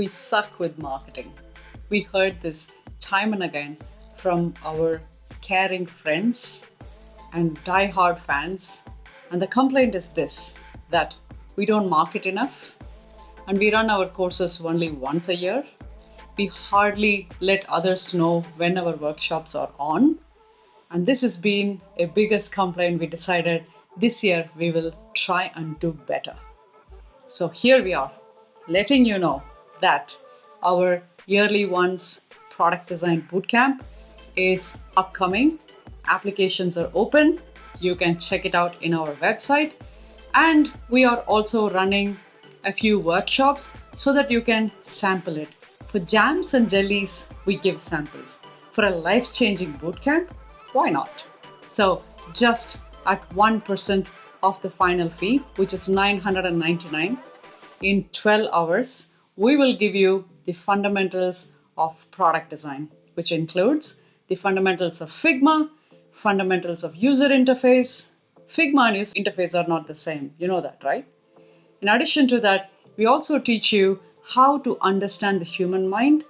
we suck with marketing. We heard this time and again from our caring friends and die-hard fans. And the complaint is this, that we don't market enough and we run our courses only once a year. We hardly let others know when our workshops are on. And this has been a biggest complaint. We decided this year we will try and do better. So here we are, letting you know that our yearly once product design bootcamp is upcoming. Applications are open. You can check it out in our website. And we are also running a few workshops so that you can sample it. For jams and jellies, we give samples. For a life-changing bootcamp, why not? So just at 1% of the final fee, which is $999, in 12 hours, we will give you the fundamentals of product design, which includes the fundamentals of Figma, fundamentals of user interface. Figma and user interface are not the same. You know that, right? In addition to that, we also teach you how to understand the human mind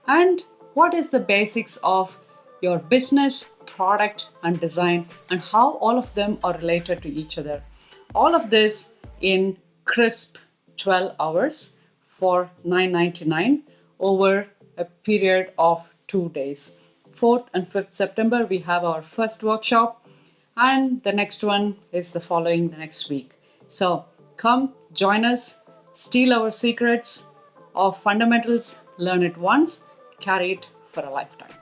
and what is the basics of your business, product, and design, and how all of them are related to each other. All of this in crisp 12 hours for $999 over a period of 2 days. 4th and 5th September, we have our first workshop, and the next one is the next week. So come join us, steal our secrets of fundamentals, learn it once, carry it for a lifetime.